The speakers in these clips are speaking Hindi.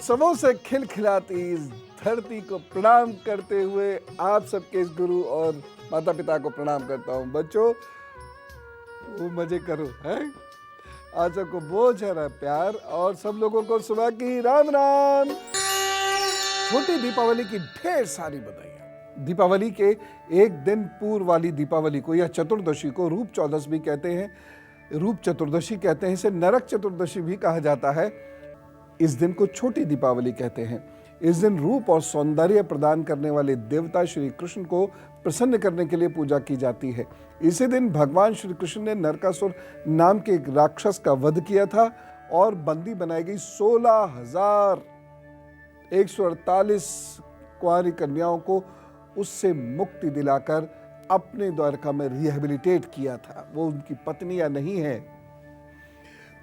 उत्सवों से खिलखिलाती इस धरती को प्रणाम करते हुए आप सबके इस गुरु और माता पिता को प्रणाम करता हूँ। बच्चों, वो मजे करो है। आज सबको बहुत सारा प्यार और सब लोगों को सुबह की राम राम। छोटी दीपावली की ढेर सारी बधाइयाँ। दीपावली के एक दिन पूर्व वाली दीपावली को या चतुर्दशी को रूप चौदस भी कहते हैं, रूप चतुर्दशी कहते हैं, इसे नरक चतुर्दशी भी कहा जाता है। इस दिन को छोटी दीपावली कहते हैं। इस दिन रूप और सौंदर्य प्रदान करने वाले देवता श्री कृष्ण को प्रसन्न करने के लिए पूजा की जाती है। इसी दिन भगवान श्री कृष्ण ने नरकासुर नाम के एक राक्षस का वध किया था और बंदी बनाई गई 16,148 कुंवारी कन्याओं को उससे मुक्ति दिलाकर अपने द्वारका में रिहेबिलिटेट किया था। वो उनकी पत्नियां नहीं है,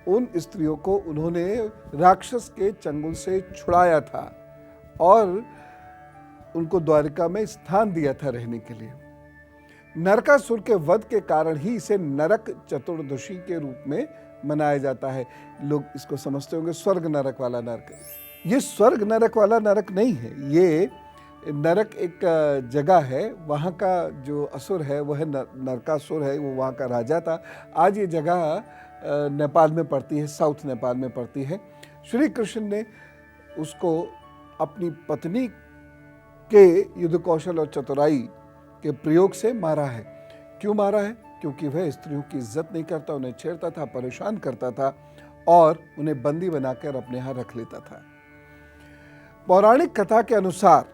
उन स्त्रियों को उन्होंने राक्षस के चंगुल से छुड़ाया था और उनको द्वारिका में स्थान दिया था रहने के लिए। नरकासुर के वध के कारण ही इसे नरक चतुर्दशी के रूप में मनाया जाता है। लोग इसको समझते होंगे स्वर्ग नरक वाला नरक। ये स्वर्ग नरक वाला नरक नहीं है, ये नरक एक जगह है। वहाँ का जो असुर है वह नरकासुर है, वो वहाँ का राजा था। आज ये जगह नेपाल में पड़ती है, साउथ नेपाल में पड़ती है। श्री कृष्ण ने उसको अपनी पत्नी के युद्ध कौशल और चतुराई के प्रयोग से मारा है। क्यों मारा है? क्योंकि वह स्त्रियों की इज्जत नहीं करता, उन्हें छेड़ता था, परेशान करता था और उन्हें बंदी बनाकर अपने यहाँ रख लेता था। पौराणिक कथा के अनुसार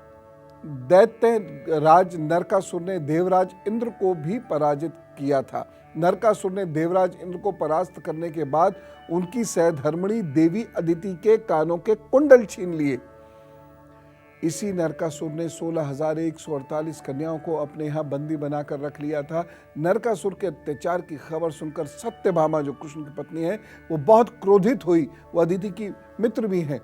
दैत्य राज नरकासुर ने देवराज इंद्र को भी पराजित किया था। नरकासुर ने देवराज इंद्र को परास्त करने के बाद उनकी सहधर्मिणी देवी अदिति के कानों के कुंडल छीन लिए। इसी नरकासुर ने 16,148 कन्याओं को अपने यहाँ बंदी बनाकर रख लिया था। नरकासुर के अत्याचार की खबर सुनकर सत्यभामा, जो कृष्ण की पत्नी है, वो बहुत क्रोधित हुई। वो अदिति की मित्र भी हैं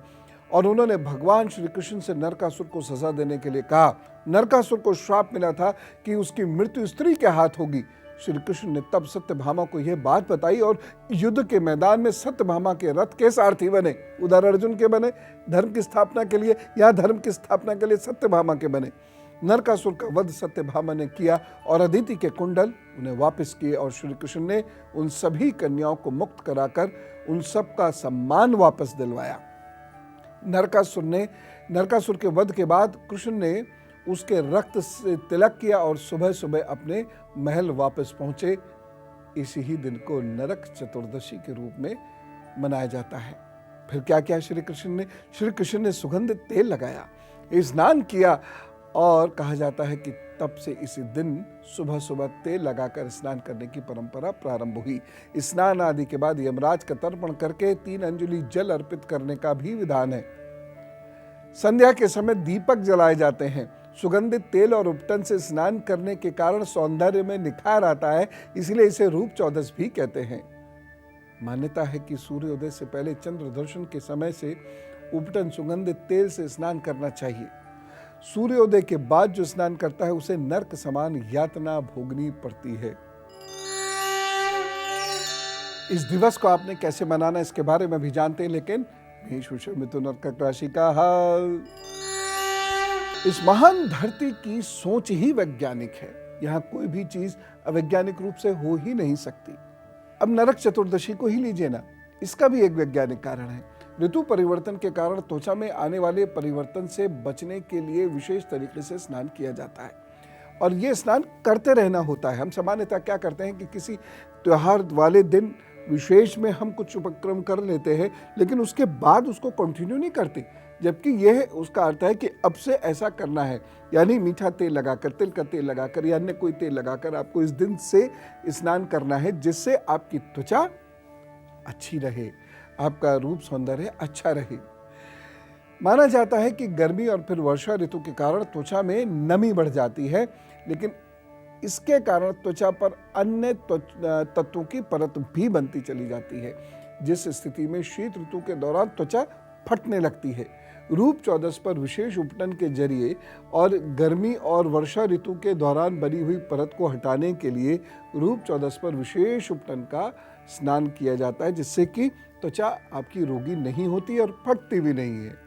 और उन्होंने भगवान श्री कृष्ण से नरकासुर को सजा देने के लिए कहा। नरकासुर को श्राप मिला था कि उसकी मृत्यु स्त्री के हाथ होगी। श्री कृष्ण ने तब सत्यभामा को यह बात बताई और युद्ध के मैदान में सत्यभामा के रथ के सारथी बने। उधर अर्जुन के बने धर्म की स्थापना के लिए, यहाँ धर्म की स्थापना के लिए सत्यभामा के बने। नरकासुर का वध सत्यभामा ने किया और अदिति के कुंडल उन्हें वापस किए और श्री कृष्ण ने उन सभी कन्याओं को मुक्त कराकर उन सब का सम्मान वापस दिलवाया। नरकासुर के वध के बाद कृष्ण ने उसके रक्त से तिलक किया और सुबह सुबह अपने महल वापस पहुंचे। इसी ही दिन को नरक चतुर्दशी के रूप में मनाया जाता है। फिर क्या किया श्री कृष्ण ने सुगंधित तेल लगाया, स्नान किया और कहा जाता है कि तब से इसी दिन सुबह सुबह तेल लगाकर स्नान करने की परंपरा प्रारंभ हुई। स्नान आदि के बाद यमराज का तर्पण करके 3 अंजलि जल अर्पित करने का भी विधान है। संध्या के समय दीपक जलाए जाते हैं। सुगंधित तेल और उपटन से स्नान करने के कारण सौंदर्य में निखार आता है, इसलिए इसे रूप चौदस भी कहते हैं। मान्यता है कि सूर्योदय से पहले चंद्र दर्शन के समय से उपटन सुगंधित तेल से स्नान करना चाहिए। सूर्योदय के बाद जो स्नान करता है उसे नरक समान यातना भोगनी पड़ती है। इस दिवस को आपने कैसे मनाना इसके बारे में भी जानते हैं, लेकिन मेष वृषभ मिथुन और कर्क राशि का हाल। इस महान धरती की सोच ही वैज्ञानिक है। यहाँ कोई भी चीज अवैज्ञानिक रूप से हो ही नहीं सकती। अब नरक चतुर्दशी को ही लीजिए ना, इसका भी एक वैज्ञानिक कारण है। ऋतु परिवर्तन के कारण त्वचा में आने वाले परिवर्तन से बचने के लिए विशेष तरीके से स्नान किया जाता है और ये स्नान करते रहना होता है। हम सामान्यतः क्या करते हैं कि किसी त्योहार वाले दिन विशेष में हम कुछ उपक्रम कर लेते हैं, लेकिन उसके बाद उसको कंटिन्यू नहीं करते, जबकि यह उसका अर्थ है कि अब से ऐसा करना है। यानी मीठा तेल लगाकर, तिल का तेल लगाकर या अन्य कोई तेल लगाकर आपको इस दिन से स्नान करना है, जिससे आपकी त्वचा अच्छी रहे, आपका रूप सौंदर्य अच्छा रहे। माना जाता है कि गर्मी और फिर वर्षा ऋतु के कारण त्वचा में नमी बढ़ जाती है, लेकिन इसके कारण त्वचा पर अन्य तत्वों की परत भी बनती चली जाती है, जिस स्थिति में शीत ऋतु के दौरान त्वचा फटने लगती है। रूप चौदस पर विशेष उपटन के जरिए और गर्मी और वर्षा ऋतु के दौरान बनी हुई परत को हटाने के लिए रूप चौदस पर विशेष उपटन का स्नान किया जाता है, जिससे कि त्वचा आपकी रोगी नहीं होती और फटती भी नहीं है।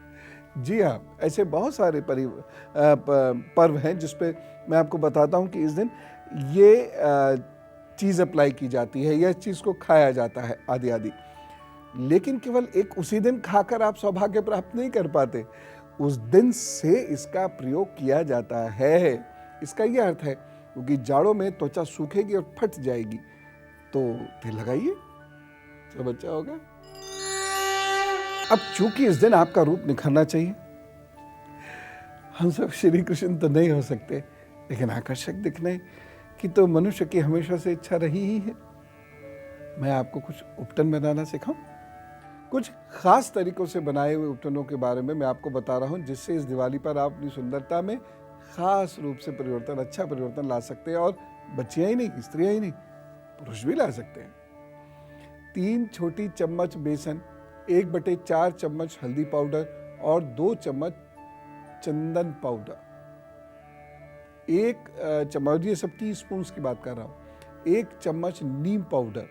जी हाँ, ऐसे बहुत सारे पर्व हैं जिस पे मैं आपको बताता हूँ कि इस दिन ये चीज़ अप्लाई की जाती है, यह चीज़ को खाया जाता है आदि आदि। लेकिन केवल एक उसी दिन खाकर आप सौभाग्य प्राप्त नहीं कर पाते, उस दिन से इसका प्रयोग किया जाता है। इसका यह अर्थ है क्योंकि जाड़ों में त्वचा सूखेगी और फट जाएगी, तो तेल लगाइए, सब अच्छा होगा। अब चूंकि इस दिन आपका रूप निखरना चाहिए, हम सब श्री कृष्ण तो नहीं हो सकते, लेकिन आकर्षक दिखने की तो मनुष्य की हमेशा से इच्छा रही ही है। मैं आपको कुछ उपटन बनाना सिखाऊं। कुछ खास तरीकों से बनाए हुए उपटनों के बारे में मैं आपको बता रहा हूं, जिससे इस दिवाली पर आप अपनी सुंदरता में खास रूप से परिवर्तन, अच्छा परिवर्तन ला सकते हैं। और बच्चियां ही नहीं, स्त्रियां ही नहीं, पुरुष भी ला सकते हैं। 3 छोटी चम्मच बेसन, 1/4 चम्मच हल्दी पाउडर और 2 चम्मच चंदन पाउडर, 1 चम्मच, ये सब टीस्पून की बात कर रहा हूं, 1 चम्मच नीम पाउडर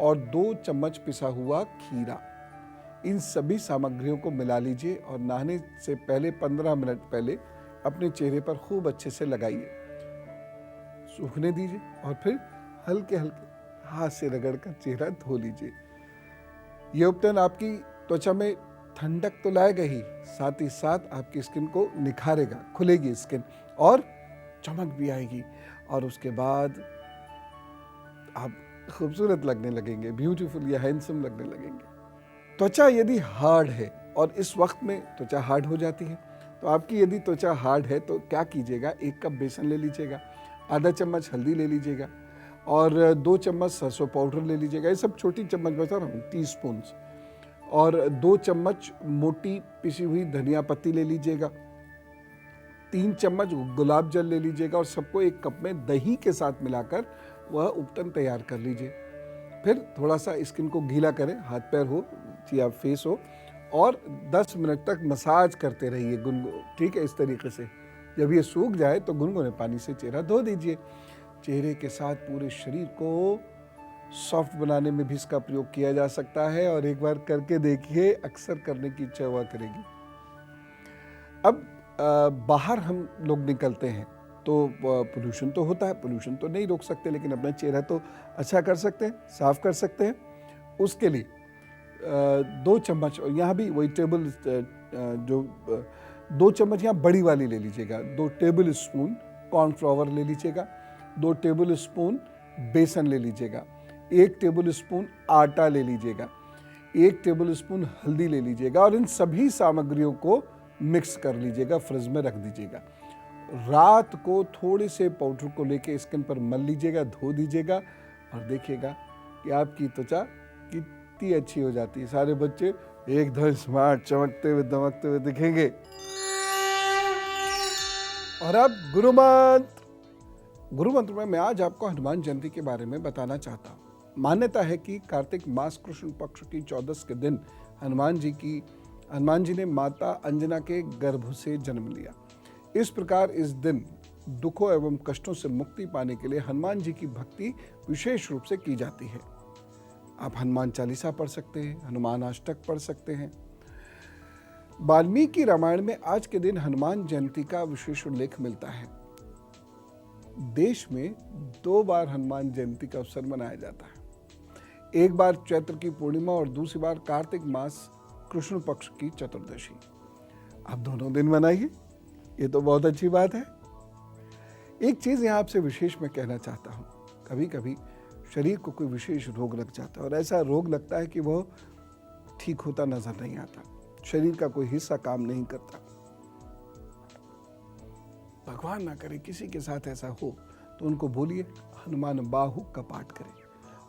और 2 चम्मच पिसा हुआ खीरा। इन सभी सामग्रियों को मिला लीजिए और नहाने से पहले 15 मिनट पहले अपने चेहरे पर खूब अच्छे से लगाइए, सूखने दीजिए और फिर हल्के हल्के हाथ से रगड़कर चेहरा धो लीजिए। यह उपटन आपकी त्वचा में ठंडक तो लाएगा ही, साथ ही साथ आपकी स्किन को निखारेगा, खुलेगी स्किन और चमक भी आएगी, और उसके बाद आप खूबसूरत लगने लगेंगे, ब्यूटीफुल या हैंडसम लगने लगेंगे। त्वचा यदि हार्ड है, और इस वक्त में त्वचा हार्ड हो जाती है, तो आपकी यदि त्वचा हार्ड है तो क्या कीजिएगा, 1 कप बेसन ले लीजिएगा, आधा चम्मच हल्दी ले लीजिएगा और 2 चम्मच सरसों पाउडर ले लीजिएगा। ये सब छोटी चम्मच बता रहा हूँ, टीस्पून, और 2 चम्मच मोटी पिसी हुई धनिया पत्ती ले लीजिएगा, 3 चम्मच गुलाब जल ले लीजिएगा और सबको 1 कप में दही के साथ मिलाकर वह उपटन तैयार कर लीजिए। फिर थोड़ा सा स्किन को गीला करें, हाथ पैर हो या फेस हो, और 10 मिनट तक मसाज करते रहिए गुनगुन, ठीक है, इस तरीके से। जब ये सूख जाए तो गुनगुने पानी से चेहरा धो दीजिए। चेहरे के साथ पूरे शरीर को सॉफ्ट बनाने में भी इसका प्रयोग किया जा सकता है, और एक बार करके देखिए, अक्सर करने की इच्छा हुआ करेगी। अब बाहर हम लोग निकलते हैं तो पोल्यूशन तो होता है, पोल्यूशन तो नहीं रोक सकते, लेकिन अपना चेहरा तो अच्छा कर सकते हैं, साफ कर सकते हैं। उसके लिए 2 चम्मच, और यहाँ भी वही टेबल, जो 2 चम्मच यहाँ बड़ी वाली ले लीजिएगा, 2 टेबल स्पून कॉर्नफ्लावर ले लीजिएगा, 2 टेबल स्पून बेसन ले लीजिएगा, 1 टेबल स्पून आटा ले लीजिएगा, 1 टेबल स्पून हल्दी ले लीजिएगा, और इन सभी सामग्रियों को मिक्स कर लीजिएगा, फ्रिज में रख दीजिएगा। रात को थोड़े से पाउडर को लेके स्किन पर मल लीजिएगा, धो दीजिएगा, और देखिएगा कि आपकी त्वचा कितनी अच्छी हो जाती है। सारे बच्चे एकदम स्मार्ट, चमकते हुए दमकते हुए दिखेंगे। और अब गुरु मंत्र में मैं आज आपको हनुमान जयंती के बारे में बताना चाहता हूँ। मान्यता है कि कार्तिक मास कृष्ण पक्ष की 14 के दिन हनुमान जी ने माता अंजना के गर्भ से जन्म लिया। इस प्रकार इस दिन दुखों एवं कष्टों से मुक्ति पाने के लिए हनुमान जी की भक्ति विशेष रूप से की जाती है। आप हनुमान चालीसा पढ़ सकते हैं, हनुमान अष्टक पढ़ सकते हैं। वाल्मीकि रामायण में आज के दिन हनुमान जयंती का विशेष उल्लेख मिलता है। देश में 2 बार हनुमान जयंती का अवसर मनाया जाता है, एक बार चैत्र की पूर्णिमा और दूसरी बार कार्तिक मास कृष्ण पक्ष की चतुर्दशी। आप दोनों दिन मनाइए, ये तो बहुत अच्छी बात है। एक चीज यहां आपसे विशेष मैं कहना चाहता हूं, कभी कभी शरीर को कोई विशेष रोग लग जाता है, और ऐसा रोग लगता है कि वह ठीक होता नजर नहीं आता, शरीर का कोई हिस्सा काम नहीं करता। भगवान ना करे किसी के साथ ऐसा हो, तो उनको बोलिए हनुमान बाहुक का पाठ करें,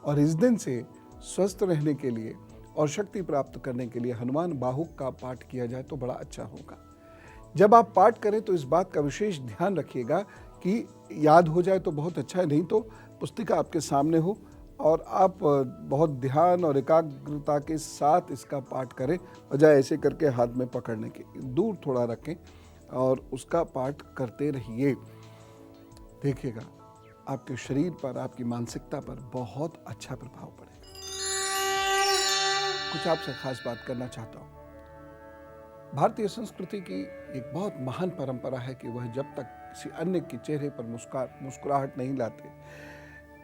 और इस दिन से स्वस्थ रहने के लिए और शक्ति प्राप्त करने के लिए हनुमान बाहुक का पाठ किया जाए तो बड़ा अच्छा होगा। जब आप पाठ करें तो इस बात का विशेष ध्यान रखिएगा कि याद हो जाए तो बहुत अच्छा है, नहीं तो पुस्तिका आपके सामने हो और आप बहुत ध्यान और एकाग्रता के साथ इसका पाठ करें, बजाय ऐसे करके हाथ में पकड़ने के। दूर थोड़ा रखें और उसका पाठ करते रहिए। देखिएगा आपके शरीर पर, आपकी मानसिकता पर बहुत अच्छा प्रभाव पड़ेगा। कुछ आपसे खास बात करना चाहता हूँ। भारतीय संस्कृति की एक बहुत महान परंपरा है कि वह जब तक किसी अन्य के चेहरे पर मुस्कुराहट नहीं लाते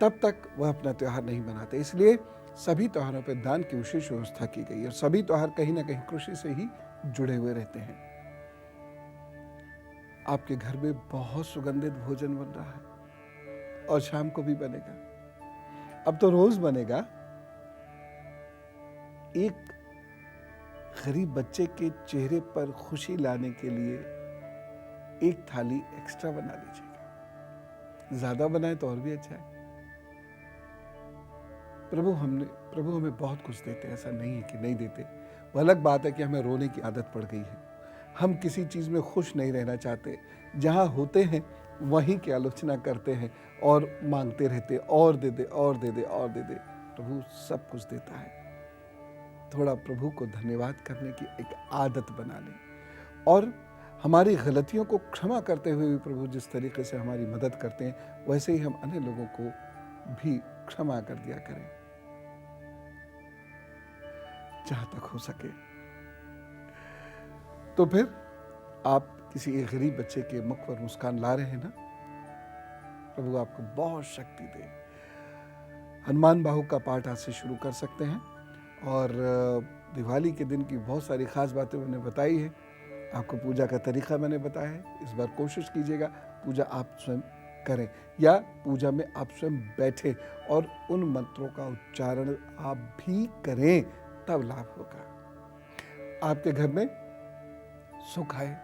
तब तक वह अपना त्यौहार नहीं मनाते। इसलिए सभी त्योहारों पर दान की विशेष व्यवस्था की गई है और सभी त्योहार कहीं ना कहीं कृषि से ही जुड़े हुए रहते हैं। आपके घर में बहुत सुगंधित भोजन बन रहा है और शाम को भी बनेगा, अब तो रोज बनेगा। एक गरीब बच्चे के चेहरे पर खुशी लाने के लिए एक थाली एक्स्ट्रा बना लीजिएगा, ज्यादा बनाए तो और भी अच्छा है। प्रभु हमें बहुत कुछ देते हैं, ऐसा नहीं है कि नहीं देते। वो अलग बात है कि हमें रोने की आदत पड़ गई है, हम किसी चीज में खुश नहीं रहना चाहते, जहां होते हैं वहीं की आलोचना करते हैं और मांगते रहते, और दे दे और दे दे और दे दे। प्रभु सब कुछ देता है। थोड़ा प्रभु को धन्यवाद करने की एक आदत बना लें और हमारी गलतियों को क्षमा करते हुए भी प्रभु जिस तरीके से हमारी मदद करते हैं वैसे ही हम अन्य लोगों को भी क्षमा कर दिया करें जहां तक हो सके। तो फिर आप किसी एक गरीब बच्चे के मुख पर मुस्कान ला रहे हैं ना, प्रभु आपको बहुत शक्ति दे। हनुमान बाहु का पाठ आज से शुरू कर सकते हैं और दिवाली के दिन की बहुत सारी खास बातें मैंने बताई है। आपको पूजा का तरीका मैंने बताया है। इस बार कोशिश कीजिएगा पूजा आप स्वयं करें या पूजा में आप स्वयं बैठे और उन मंत्रों का उच्चारण आप भी करें, तब लाभ होगा। आपके घर में सुख आए,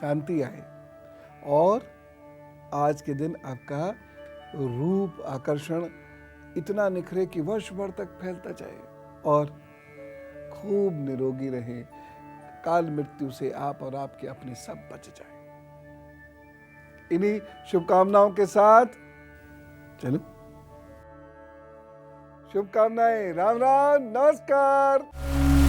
शांति आए और आज के दिन आपका रूप आकर्षण इतना निखरे कि वर्ष भर तक फैलता जाए और खूब निरोगी रहे। काल मृत्यु से आप और आपके अपने सब बच जाए। इन्हीं शुभकामनाओं के साथ चलो, शुभकामनाएं। राम राम, नमस्कार।